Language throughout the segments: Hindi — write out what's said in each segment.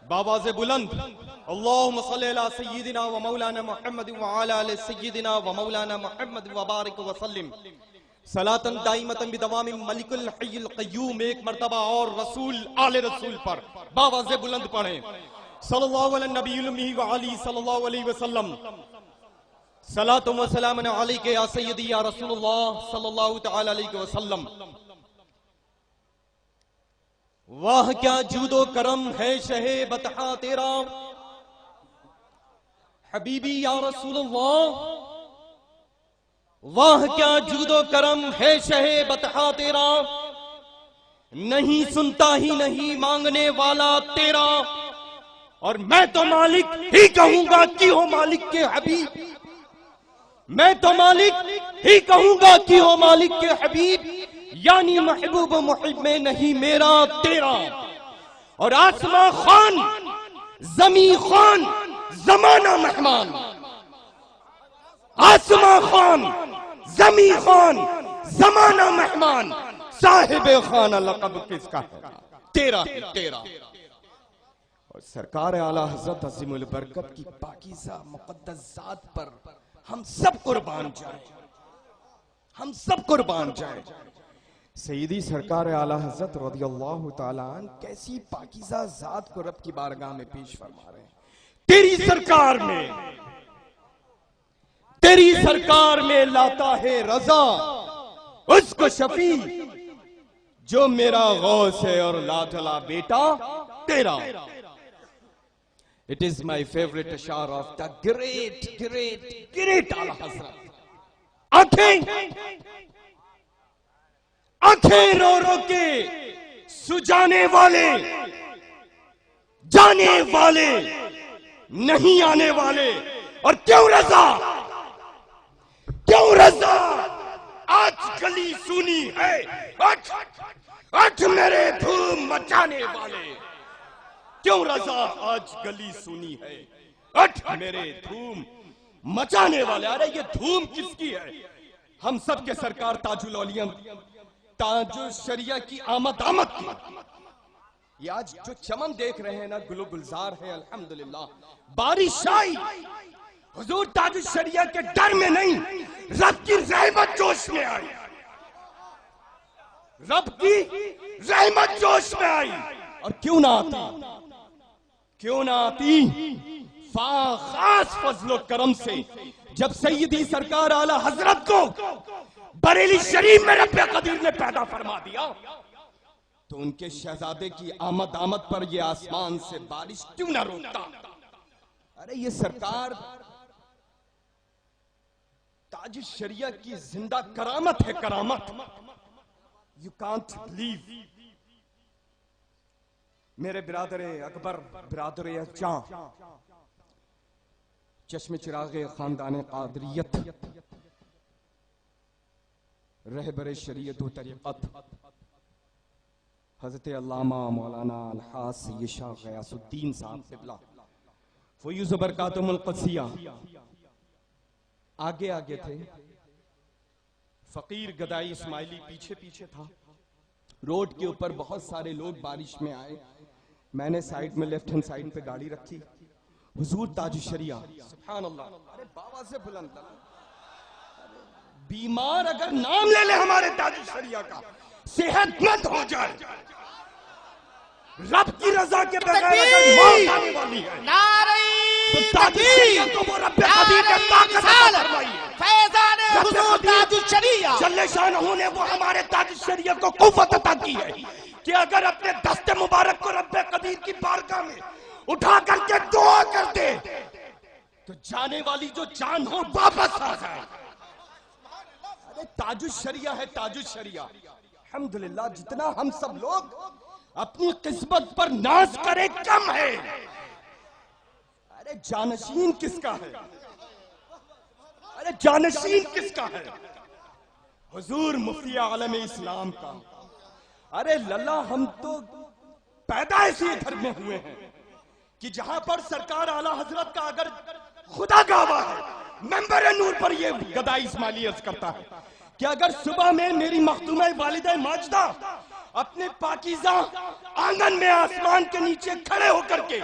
बाबा से बुलंद अल्लाहुम्मा सल्ली अला सय्यिदिना व मौलाना मुहम्मद व अला आलि सय्यिदिना व मौलाना मुहम्मद व बारिक व सल्लिम सलातन दाइमतन बिदवामी मलिकुल हय्युल क़य्यूम। एक मर्तबा और रसूल आले रसूल पर बाबा से बुलंद पढ़े सल्लल्लाहु अलैहि नबील उम्मी व अली सल्लल्लाहु अलैहि वसल्लम। सलातु व सलामुन अलैका या सय्यदी या रसूलुल्लाह सल्लल्लाहु तआला अलैहि वसल्लम। वाह क्या जूदो करम है शहे बतहा तेरा हबीबी या रसूलुल्लाह। वाह क्या जूदो करम है शहे बतहा तेरा, नहीं सुनता ही नहीं मांगने वाला तेरा। और मैं तो मालिक ही कहूंगा कि हो मालिक के हबीब, मैं तो मालिक ही कहूंगा कि हो मालिक के हबीब, यानी महबूब मुहिब में नहीं मेरा तेरा। और आसमां खान जमी खान जमाना मेहमान, आसमां खान जमी खान जमाना मेहमान, साहिब खाना लक़ब किसका है? तेरा है, तेरा। और सरकार आला हज़रत अज़ीमुल बरकत की पाकीज़ा मुक़द्दस ज़ात पर हम सब कुर्बान जाए, हम सब कुर्बान जाए। सईदी सरकार आला हज़रत रज़ियल्लाहु ताला अन्हु कैसी पाकीज़ा ज़ात को रब की बारगाह में पेश फरमा रहे हैं। तेरी सरकार में, तेरी सरकार में लाता है रजा उसको शफी जो मेरा गौस है और लाडला बेटा तेरा। It is my favorite ashar of the great आला हज़रत। आंखें रो रो के सुजाने वाले, जाने वाले नहीं आने वाले। और क्यों रजा, क्यों रजा आज गली सुनी है, अठ मेरे धूम मचाने वाले। क्यों रजा आज गली सुनी है, अठ मेरे धूम मचाने वाले। अरे ये धूम किसकी है? हम सब के सरकार ताजुल औलिया ताजुल शरिया की आमद की। ये आज जो चमन देख रहे हैं ना, गुलो गुलजार है अल्हम्दुलिल्लाह। बारिश आई हुजूर ताजुल शरिया के डर में नहीं, रब की रहमत जोश में आई, रब की रहमत जोश में आई। और क्यों ना आती, क्यों ना आती खास फजलो करम से जब सैयदी सरकार आला हजरत को बरेली शरीफ में रब्बे कदीर ने पैदा फरमा दिया, तो उनके शहजादे की आमद पर ये आसमान से बारिश क्यों ना रोकता। अरे ये सरकार ताज शरिया की जिंदा करामत है, करामत। You can't believe. मेरे बिरादरे अकबर, बिरादरे अज़्ज़ा, चश्मे चिरागे खानदान कादरियत, रहबरे शरीयत व तरीक़त हज़रत अल्लामा मौलाना अलहाज सय्यद शाह ग़यासुद्दीन साहब क़िबला फ़ुयूज़ बरकातुहुल क़ुद्सिया आगे आगे थे। फ़कीर गदाई इस्माइली पीछे पीछे था। रोड के ऊपर बहुत सारे लोग बारिश में आए। मैंने साइड में लेफ्ट हैंड साइड पे गाड़ी रखी। हुजूर ताज शरिया, सुभान अल्लाह। अरे बाबा से बुलंद, बीमार अगर नाम ले ले हमारे ताज शरिया का, सेहतमंद हो जाए। रब की रजा के बगैर अगर मौत आने वाली है, तो ताज शरिया को वो रब्बे कदीर ने ताकत अता फरमाई है। फैज़ान हुजूर ताज शरिया जल्ले शानहू ने वो हमारे ताज शरिया को कुव्वत अता की है कि अगर अपने दस्ते मुबारक को रब्बे कदीर की बारगाह में उठा करके दुआ कर दे, तो जाने वाली जो जान हो वापस आ जाए। अरे ताजुल शरिया है, ताजुल शरिया। अल्हम्दुलिल्लाह जितना हम सब लोग अपनी किस्मत पर नाज करें कम है। अरे जानशीन किसका है, अरे जानशीन किसका है? हुजूर मुफ्ती आलम इस्लाम का। अरे लल्ला हम तो पैदा इसी घर में हुए हैं कि जहां पर सरकार आला हजरत का अगर खुदा गावा है, मेंबर नूर पर ये गदाई इस्माइली अर्ज करता है कि अगर सुबह में मेरी मखदूम वालिदा माजिदा अपने पाकीज़ा आंगन में आसमान के नीचे खड़े होकर के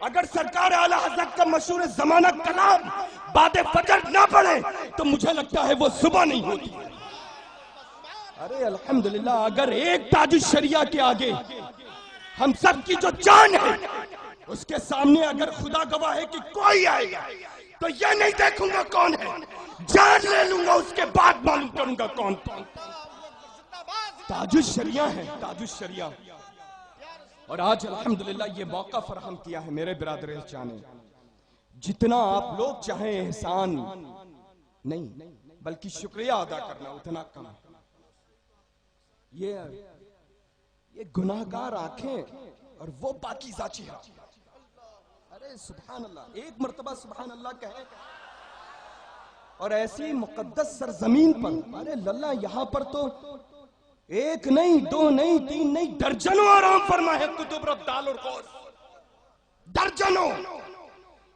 अगर सरकार आला हज़रत का मशहूर ज़माना कलाम बादे फजर ना पढ़े तो मुझे लगता है वो सुबह नहीं होती। अरे अल्हम्दुलिल्लाह, अगर एक ताजुश शरिया के आगे हम सब की जो जान है उसके सामने अगर खुदा गवाह है कि कोई आएगा तो ये नहीं देखूंगा कौन है, जान ले लूंगा, उसके बाद मालूम करूंगा कौन था। ताजुश शरिया है, ताजुश शरिया। और आज अल्हम्दुलिल्लाह ये मौका फराहम किया है मेरे बिरादर जाने, जितना आप लोग चाहे एहसान नहीं बल्कि शुक्रिया अदा करना उतना कम। ये गुनाहगार आंखें और वो पाकीज़ा चेहरा। अरे सुभान अल्लाह, एक मर्तबा सुभान अल्लाह कहे। और ऐसी मुकद्दस सरजमीन पर, अरे लल्ला यहाँ पर तो एक नहीं, दो नहीं, तीन नहीं, दर्जनों आराम फरमा है कुतुब रब्दाल और गौस, दर्जनों।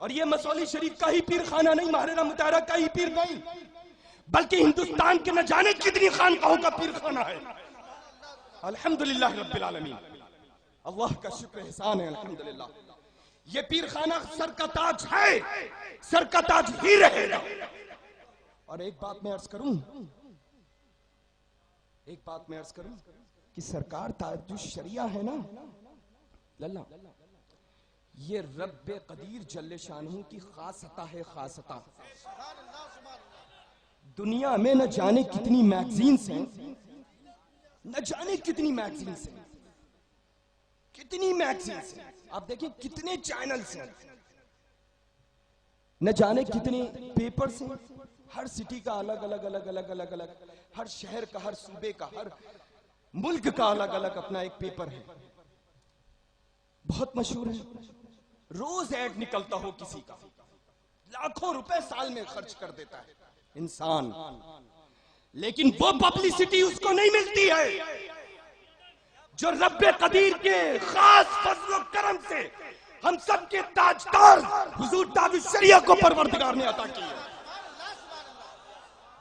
और ये मसौली शरीफ का ही पीर खाना नहीं, महरेरा मुताहरा का ही पीर नहीं, बल्कि हिंदुस्तान के न जाने कितनी खानकाहों का पीर खाना है। अल्हम्दुलिल्लाह रब्बिल आलमीन, अल्लाह का शुक्र एहसान है अल्हम्दुलिल्लाह। ये पीर खाना सर का ताज है, सर का ताज ही रहेगा। और एक बात मैं अर्ज करूं, एक बात मैं अर्ज करूं कि सरकार ताजुश शरिया है ना लल्ला, ये रब्बे कदीर जल्ले शानहू की खास अता है, खास अता। दुनिया में न जाने कितनी मैगजीन्स हैं, न जाने कितनी मैगजीन्स हैं, कितनी मैगजीन्स हैं। आप देखिए कितने चैनल्स हैं, न जाने कितने पेपर्स हैं। हर सिटी का अलग अलग अलग अलग अलग अलग, हर शहर का, हर सूबे का, हर मुल्क का अलग अलग अपना एक पेपर है, बहुत मशहूर है। रोज ऐड निकलता हो किसी का, लाखों रुपए साल में खर्च कर देता है इंसान, लेकिन वो पब्लिसिटी उसको नहीं मिलती है जो रब्बे कदीर के खास फज़ल व करम से हम सब के ताजदार हुजूर ताजुश शरिया को परवरदिगार ने अता की है।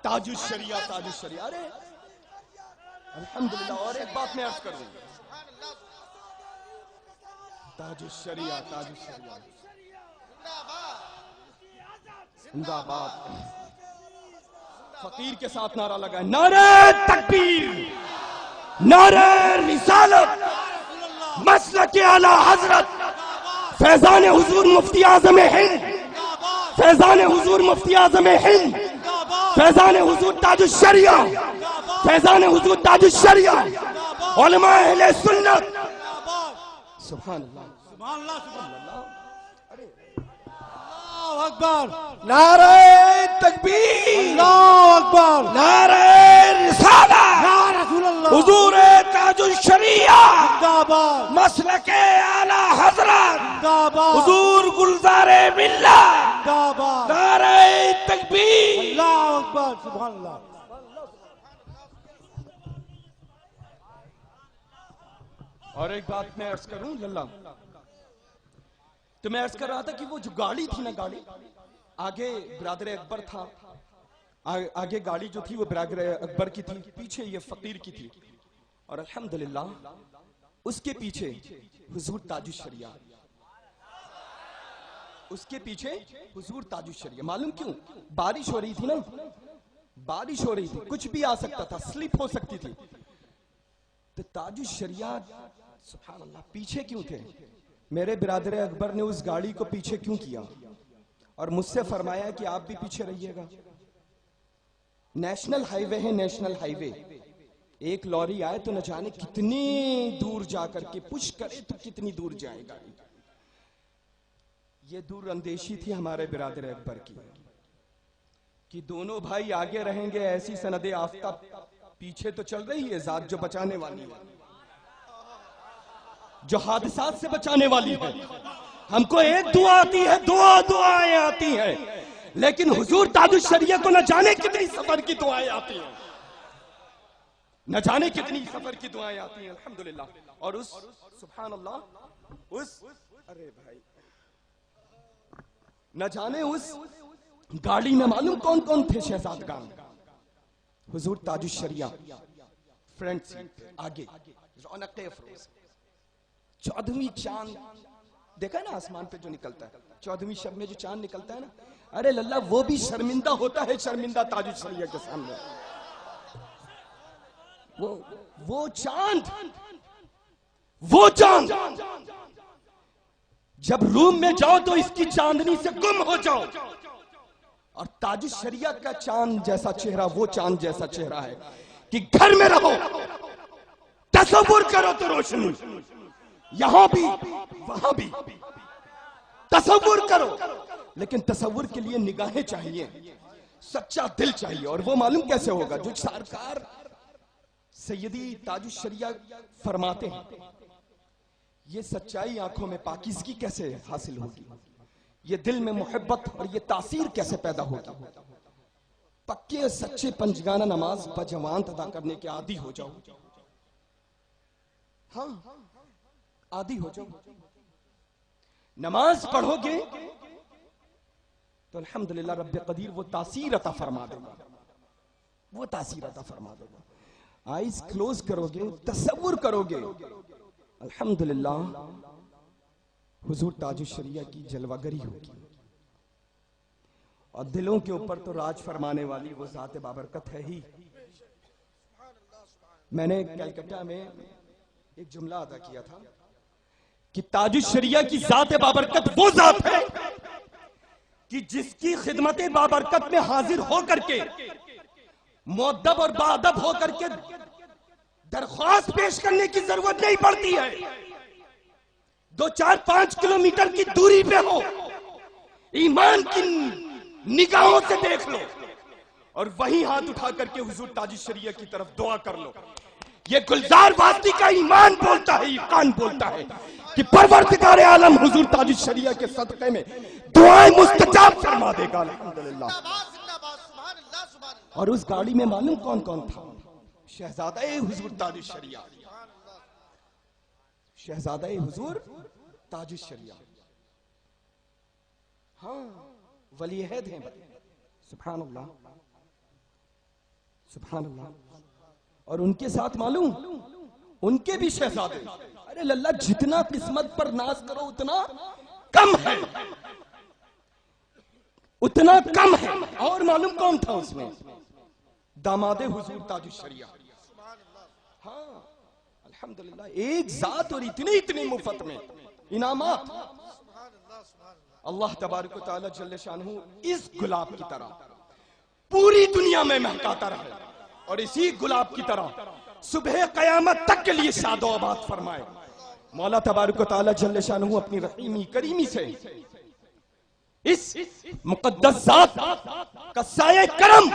ताजुश शरिया, ताजुश शरिया। अरे अल्हम्दुलिल्लाह। और एक बात मैं अर्ज करूं, ताजुश शरिया, ताजुश शरिया जिंदाबाद। फकीर के साथ नारा लगाए, नारे तकबीर, नारे रिसालत, मसलक आला हजरत, फैजान हुजूर मुफ्ती आज़म हिंद, फैजान हुजूर मुफ्ती आज़म हिंद, फैजान हुजूर ताजुश शरिया, फैजान हुजूर ताजुश शरिया, उलमा अहले सुन्नत। सुभान अल्लाह, सुभान अल्लाह, सुभान अल्लाह। अल्लाहु अकबर, नारे तकबीर, अल्लाहु अकबर, नारे रिसाला, या रसूल अल्लाह, हुजूर ताजुश शरिया जिंदाबाद, मसलके आला हजरत जिंदाबाद, हुजूर गुलजारे मिल्लत जिंदाबाद, नारे तकबीर, अल्लाहु अकबर, सुभान अल्लाह। और एक बात मैं अर्ज करूं लल्ला, तो मैं अर्ज कर रहा था कि वो जो गाड़ी थी ना, गाड़ी आगे बिरादर अकबर था, आगे गाड़ी जो थी वो बिरादर अकबर की थी, पीछे ये फकीर की थी, और अल्हम्दुलिल्लाह उसके पीछे हुजूर ताजुश शरिया, उसके पीछे हुजूर ताजुश शरिया। मालूम क्यों? बारिश हो रही थी ना, बारिश हो रही थी, कुछ भी आ सकता था, स्लिप हो सकती थी, तो ताजुश शरिया सुभान अल्लाह पीछे क्यों थे? मेरे बिरादर अकबर ने उस गाड़ी को पीछे क्यों किया और मुझसे फरमाया कि आप भी पीछे रहिएगा। नेशनल हाईवे है, नेशनल हाईवे, एक लॉरी आए तो न जाने कितनी दूर जाकर के पुश करे तो कितनी दूर जाएगा। ये दूर अंदेशी थी हमारे बिरादर अकबर की कि दोनों भाई आगे रहेंगे, ऐसी सनदे आफताब पीछे तो चल रही है, जात जो बचाने वाली है, जो हादसात से बचाने वाली है। हमको एक दुआ आती है, दुआएं आती हैं, लेकिन हुजूर ताजुश शरिया को न जाने कितनी सफर की दुआएं आती हैं, न जाने कितनी सफर की दुआएं आती हैं अल्हम्दुलिल्लाह। और उस सुभान अल्लाह, उस अरे भाई न जाने उस गाड़ी में मालूम कौन कौन थे शहजादगान। हुजूर ताजुश शरिया फ्रंट सीट आगे, रौनक अफरोज। 14वीं चांद देखा ना आसमान पे जो निकलता है, 14वीं शब में जो चांद निकलता है ना, अरे लल्ला वो भी शर्मिंदा होता है शर्मिंदा ताजुश्शरिया के सामने। वो चांद जब रूम में जाओ तो इसकी चांदनी से गुम हो जाओ, और ताजुश्शरिया का चांद जैसा चेहरा वो चांद जैसा चेहरा है कि घर में रहो तसव्वुर करो तो रोशनी, यहां भी वहां भी तसव्वुर करो, लेकिन तसव्वुर के लिए निगाहें चाहिए, सच्चा दिल चाहिए। और वो मालूम कैसे होगा? जो सरकार सैयदी ताजुश्शरिया फरमाते हैं, ये सच्चाई आंखों में पाकीज़गी कैसे हासिल होगी, ये दिल में मोहब्बत और ये तासीर कैसे पैदा होगी। पक्के सच्चे पंचगाना नमाज बजवान अदा करने के आदी हो जाओ, हाँ आदी हो जाओ। नमाज पढ़ोगे तो अल्हम्दुलिल्लाह रब्बे कदीर वो तासीर अता फरमा देगा, वो तासीर अता फरमा देगा। आइज क्लोज करोगे, तसव्वुर करोगे, अल्हम्दुलिल्लाह हुजूर ताजुश्शरिया की जलवागरी होगी। और दिलों के ऊपर तो राज फरमाने वाली वो ज़ात बाबरकत है ही। मैंने कलकत्ता में एक जुमला अदा किया था कि ताजुश्शरिया की ज़ात बाबरकत वो ज़ात है कि जिसकी खिदमत बाबरकत में हाजिर होकर के मुअद्दब और बाअदब होकर के दरख्वास्त पेश करने की जरूरत नहीं पड़ती है। 2-4-5 किलोमीटर की दूरी पे हो, ईमान की निगाहों से देख लो और वहीं हाथ उठा करके हुजूर ताजुश्शरिया की तरफ दुआ कर लो। ये गुलजार वास्ती का ईमान बोलता है, ईमान बोलता है कि परवरदिगार आलम हुजूर ताजुश्शरिया के सदक़े में दुआएं मुस्तजाब फरमा देगा, अल्हम्दुलिल्लाह। और उस गाड़ी में मालूम कौन कौन था? शहजादा हुजूर ताजुश्शरिया, शहजादा हुजूर ताजुश्शरिया, हाँ वली अहद हैं। सुभान अल्लाह, सुभान अल्लाह। और उनके साथ मालूम उनके भी शहजादे। अरे लल्ला जितना किस्मत पर नाज करो उतना कम है, उतना कम है। और मालूम कौन था उसमें? दामादे हुजूर ताजुश्शरिया। हाँ अल्हम्दुलिल्लाह, एक जात और इतने इतने मुफ्त में इनामात। अल्लाह तबारक व तआला जल्ल शानहू इस गुलाब की तरह पूरी दुनिया में महकाता रहे और इसी गुलाब की तरह सुबह कयामत तक के लिए शादो आबाद फरमाए। मौला तबारक व तआला जल्ल शानहू अपनी रहीमी करीमी से इस मुकद्दस जात का साये करम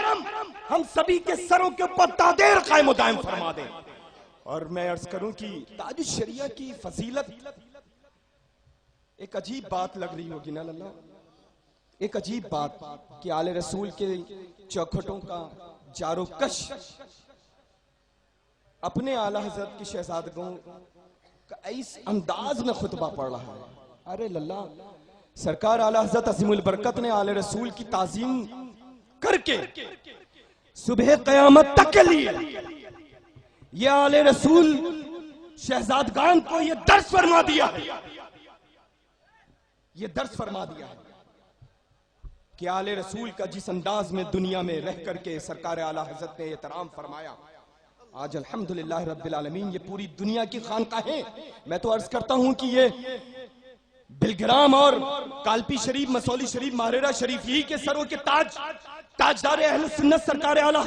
हम सभी के सरों के ऊपर तादेर कायम व दायम फरमा दे। और मैं अर्ज करूं कि ताजुश्शरिया की फजीलत एक अजीब बात लग रही होगी ना लल्ला, एक अजीब बात कि आले रसूल के चौखटों का जारोकश अपने आला हजरत की शहजादगों का इस अंदाज में खुतबा पढ़ रहा है। अरे लल्ला, सरकार आला हजरत अज़ीमुल बरकत ने आले रसूल की ताज़ीम करके सुबह क़यामत तक के लिए ये आले रसूल शहजादगान को ये दर्स फरमा दिया है, ये दर्स फरमा दिया है कि आले रसूल का जिस अंदाज में दुनिया में रह करके सरकार आला हजरत ने एहतराम फरमाया, आज अल्हम्दुलिल्लाह रब्बिल आलमीन ये पूरी दुनिया की खानकाहें, मैं तो अर्ज करता हूं कि ये बिलग्राम और कालपी शरीफ, मसौली शरीफ, मारेरा शरीफ, यही के सरों के ताजदार अहले सुन्नत सरकार आला